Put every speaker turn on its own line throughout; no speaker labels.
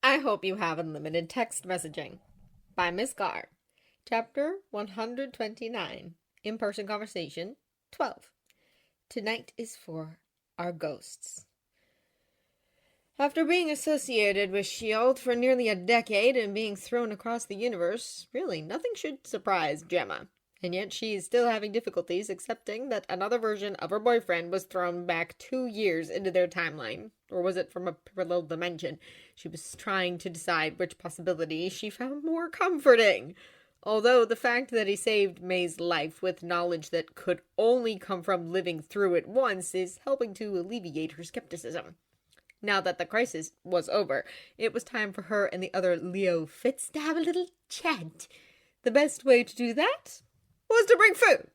I hope you have unlimited text messaging. By Miss Garr. Chapter 129. In-person conversation 12. Tonight is for our ghosts. After being associated with S.H.I.E.L.D. for nearly a decade and being thrown across the universe, really nothing should surprise Gemma. And yet she is still having difficulties accepting that another version of her boyfriend was thrown back 2 years into their timeline. Or was it from a parallel dimension? She was trying to decide which possibility she found more comforting. Although the fact that he saved May's life with knowledge that could only come from living through it once is helping to alleviate her skepticism. Now that the crisis was over, it was time for her and the other Leo Fitz to have a little chat. The best way to do that was to bring food.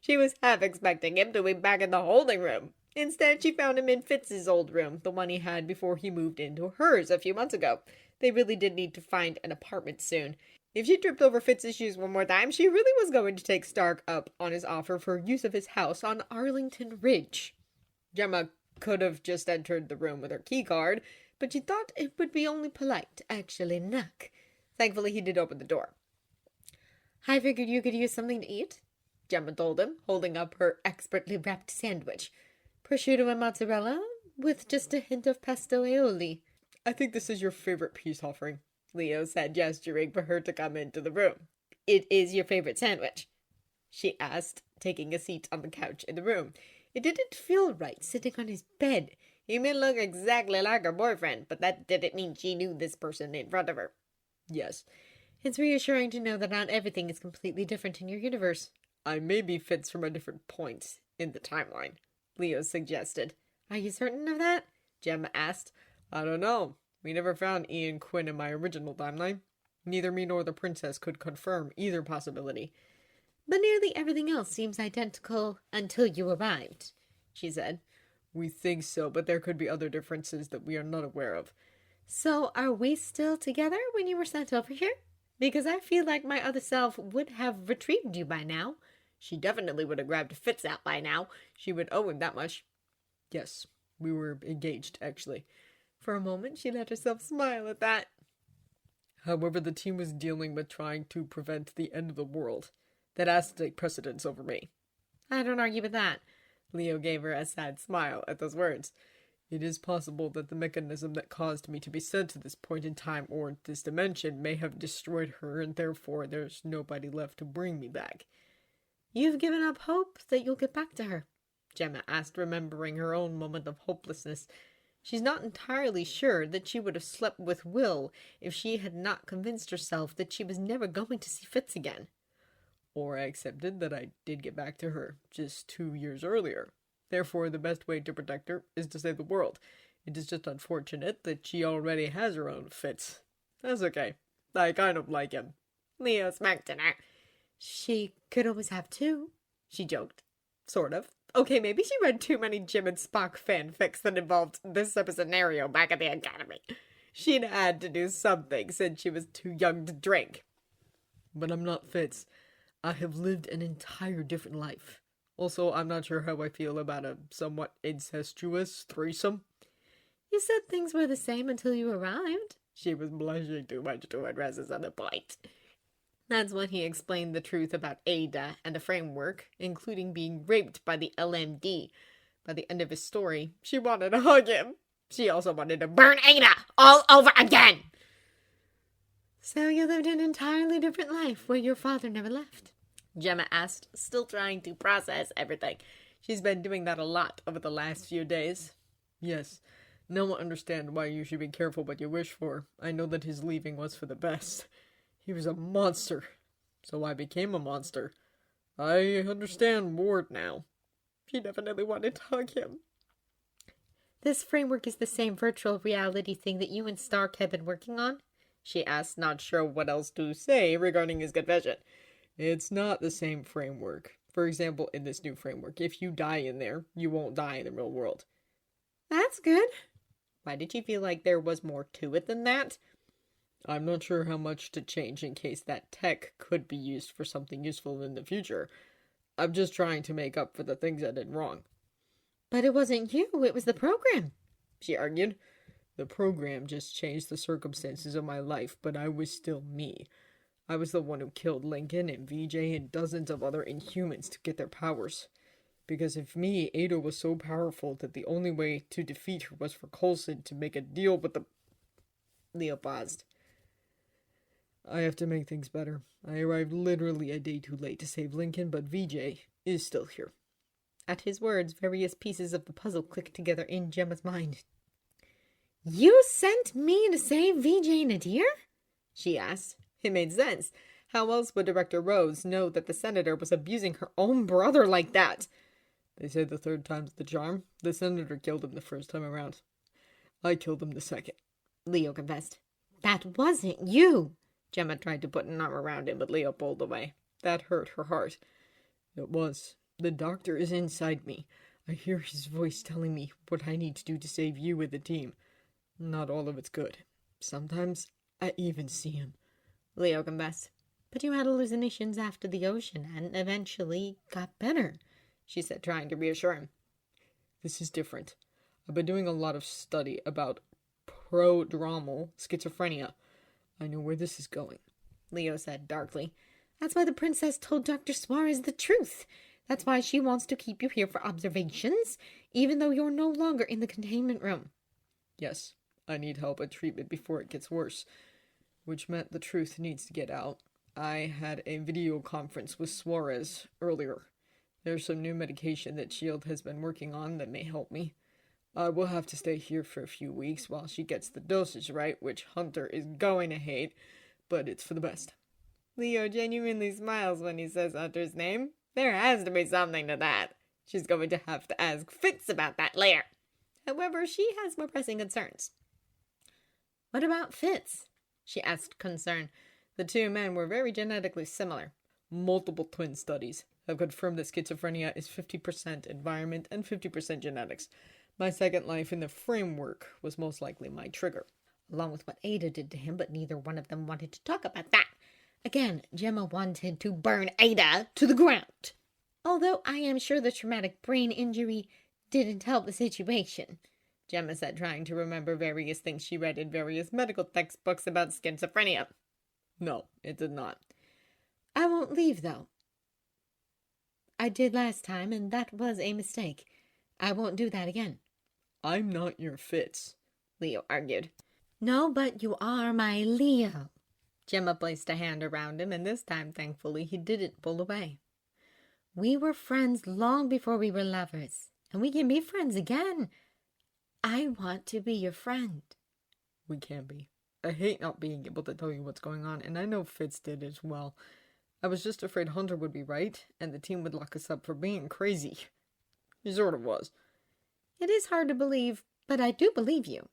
She was half expecting him to be back in the holding room. Instead, she found him in Fitz's old room, the one he had before he moved into hers a few months ago. They really did need to find an apartment soon. If she tripped over Fitz's shoes one more time, she really was going to take Stark up on his offer for use of his house on Arlington Ridge. Gemma could have just entered the room with her keycard, but she thought it would be only polite to actually knock. Thankfully, he did open the door. I figured you could use something to eat, Gemma told him, holding up her expertly wrapped sandwich. Prosciutto and mozzarella, with just a hint of pesto aioli. I think this is your favorite peace offering, Leo said, gesturing for her to come into the room. It is your favorite sandwich? She asked, taking a seat on the couch in the room. It didn't feel right sitting on his bed. He may look exactly like her boyfriend, but that didn't mean she knew this person in front of her. Yes. It's reassuring to know that not everything is completely different in your universe. I may be Fitz from a different point in the timeline, Leo suggested. Are you certain of that? Gemma asked. I don't know. We never found Ian Quinn in my original timeline. Neither me nor the princess could confirm either possibility. But nearly everything else seems identical until you arrived, she said. We think so, but there could be other differences that we are not aware of. So are we still together when you were sent over here? Because I feel like my other self would have retrieved you by now. She definitely would have grabbed Fitz out by now. She would owe him that much. Yes, we were engaged, actually. For a moment, she let herself smile at that. However, the team was dealing with trying to prevent the end of the world. That has to take precedence over me. I don't argue with that. Leo gave her a sad smile at those words. It is possible that the mechanism that caused me to be sent to this point in time or this dimension may have destroyed her, and therefore there's nobody left to bring me back. You've given up hope that you'll get back to her? Gemma asked, remembering her own moment of hopelessness. She's not entirely sure that she would have slept with Will if she had not convinced herself that she was never going to see Fitz again. Or I accepted that I did get back to her just 2 years earlier. Therefore, the best way to protect her is to save the world. It is just unfortunate that she already has her own Fitz. That's okay. I kind of like him. Leo smacked at her. She could always have two, she joked. Sort of. Okay, maybe she read too many Jim and Spock fanfics that involved this type of scenario back at the academy. She'd had to do something since she was too young to drink. But I'm not Fitz. I have lived an entire different life. Also, I'm not sure how I feel about a somewhat incestuous threesome. You said things were the same until you arrived. She was blushing too much to address his other point. That's when he explained the truth about Ada and the framework, including being raped by the LMD. By the end of his story, she wanted to hug him. She also wanted to burn Ada all over again. So you lived an entirely different life where your father never left? Gemma asked, still trying to process everything. She's been doing that a lot over the last few days. Yes. Now I understand why you should be careful what you wish for. I know that his leaving was for the best. He was a monster. So I became a monster. I understand Ward now. She definitely wanted to hug him. This framework is the same virtual reality thing that you and Stark have been working on? She asked, not sure what else to say regarding his confession. It's not the same framework. For example, in this new framework, if you die in there, you won't die in the real world. That's good. Why did you feel like there was more to it than that? I'm not sure how much to change in case that tech could be used for something useful in the future. I'm just trying to make up for the things I did wrong. But it wasn't you, it was the program, she argued.
The program just changed the circumstances of my life, but I was still me. I was the one who killed Lincoln and VJ and dozens of other Inhumans to get their powers. Because of me, Ada was so powerful that the only way to defeat her was for Coulson to make a deal with the...
Leo paused.
I have to make things better. I arrived literally a day too late to save Lincoln, but VJ is still here.
At his words, various pieces of the puzzle clicked together in Gemma's mind. You sent me to save VJ Nadir? She asked. It made sense. How else would Director Rose know that the senator was abusing her own brother like that?
They say the third time's the charm. The senator killed him the first time around. I killed him the second.
Leo confessed. That wasn't you. Gemma tried to put an arm around him, but Leo pulled away. That hurt her heart.
It was. The doctor is inside me. I hear his voice telling me what I need to do to save you and the team. Not all of it's good. Sometimes I even see him.
Leo confessed. But you had hallucinations after the ocean and eventually got better, she said, trying to reassure him.
This is different. I've been doing a lot of study about prodromal schizophrenia. I know where this is going,
Leo said darkly. That's why the princess told Dr. Suarez the truth. That's why she wants to keep you here for observations, even though you're no longer in the containment room.
Yes, I need help and treatment before it gets worse, which meant the truth needs to get out. I had a video conference with Suarez earlier. There's some new medication that S.H.I.E.L.D. has been working on that may help me. I will have to stay here for a few weeks while she gets the dosage right, which Hunter is going to hate, but it's for the best.
Leo genuinely smiles when he says Hunter's name. There has to be something to that. She's going to have to ask Fitz about that later. However, she has more pressing concerns. What about Fitz? She asked, concerned. The two men were very genetically similar.
Multiple twin studies have confirmed that schizophrenia is 50% environment and 50% genetics. My second life in the framework was most likely my trigger.
Along with what Ada did to him, but neither one of them wanted to talk about that. Again, Gemma wanted to burn Ada to the ground. Although I am sure the traumatic brain injury didn't help the situation, Gemma said, trying to remember various things she read in various medical textbooks about schizophrenia.
No, it did not.
I won't leave, though. I did last time, and that was a mistake. I won't do that again.
I'm not your Fitz,
Leo argued. No, but you are my Leo. Gemma placed a hand around him, and this time, thankfully, he didn't pull away. We were friends long before we were lovers, and we can be friends again. I want to be your friend.
We can be. I hate not being able to tell you what's going on, and I know Fitz did as well. I was just afraid Hunter would be right, and the team would lock us up for being crazy. He sort of was.
It is hard to believe, but I do believe you.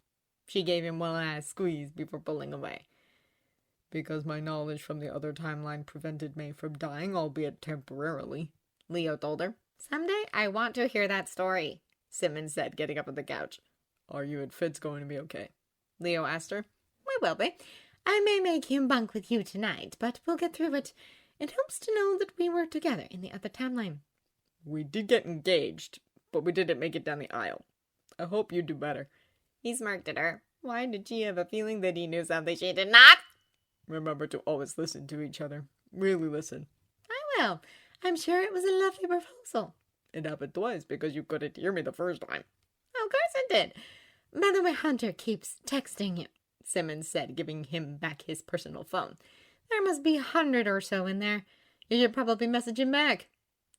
She gave him one last squeeze before pulling away.
Because my knowledge from the other timeline prevented me from dying, albeit temporarily,
Leo told her. Someday I want to hear that story, Simmons said, getting up on the couch.
Are you and Fitz going to be okay?
Leo asked her. We will be. I may make him bunk with you tonight, but we'll get through it. It helps to know that we were together in the other timeline.
We did get engaged, but we didn't make it down the aisle. I hope you do better.
He smirked at her. Why did she have a feeling that he knew something she did not?
Remember to always listen to each other. Really listen.
I will. I'm sure it was a lovely proposal.
It happened twice because you couldn't hear me the first time.
Of course it did. By the way, Hunter keeps texting you, Simmons said, giving him back his personal phone. There must be 100 or so in there. You should probably message him back.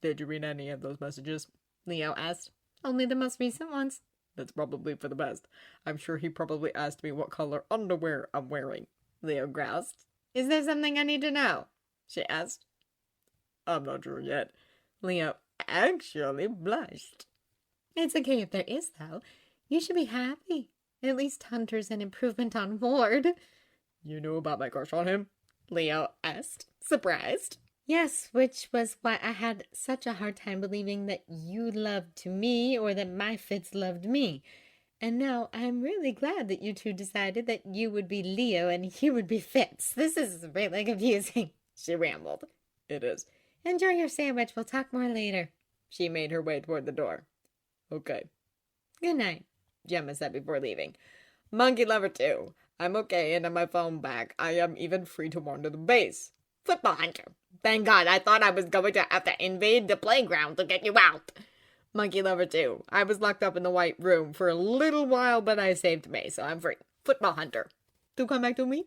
Did you read any of those messages?
Leo asked. Only the most recent ones.
That's probably for the best. I'm sure he probably asked me what color underwear I'm wearing.
Leo groused. Is there something I need to know? She asked.
I'm not sure yet.
Leo actually blushed. It's okay if there is, though. You should be happy. At least Hunter's an improvement on Ward.
You knew about my crush on him?
Leo asked, surprised. Yes, which was why I had such a hard time believing that you loved me or that my Fitz loved me. And now I'm really glad that you two decided that you would be Leo and he would be Fitz. This is really confusing, she rambled.
It is.
Enjoy your sandwich. We'll talk more later. She made her way toward the door.
Okay.
Good night, Gemma said before leaving.
Monkey Lover 2. I'm okay and have my phone back. I am even free to wander the base.
Football Hunter. Thank God, I thought I was going to have to invade the playground to get you out.
Monkey Lover 2. I was locked up in the white room for a little while, but I saved me, so I'm free.
Football Hunter.
Do come back to me?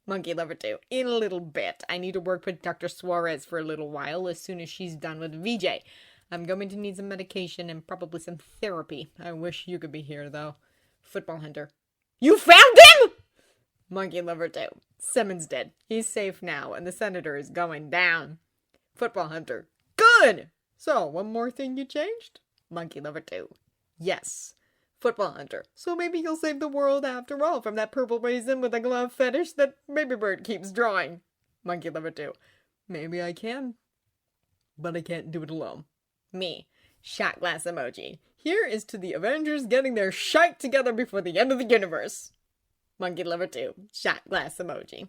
Monkey Lover 2.
In a little bit. I need to work with Dr. Suarez for a little while as soon as she's done with VJ. I'm going to need some medication and probably some therapy. I wish you could be here, though. Football Hunter.
You found him?!
Monkey Lover 2. Simmons dead. He's safe now, and the senator is going down. Football Hunter. Good! So, one more thing you changed?
Monkey Lover 2.
Yes. Football Hunter. So maybe you'll save the world after all from that purple raisin with a glove fetish that Baby Bird keeps drawing. Monkey Lover 2. Maybe I can. But I can't do it alone.
Me. Shot glass emoji.
Here is to the Avengers getting their shite together before the end of the universe.
Monkey Lover 2. Shot glass emoji.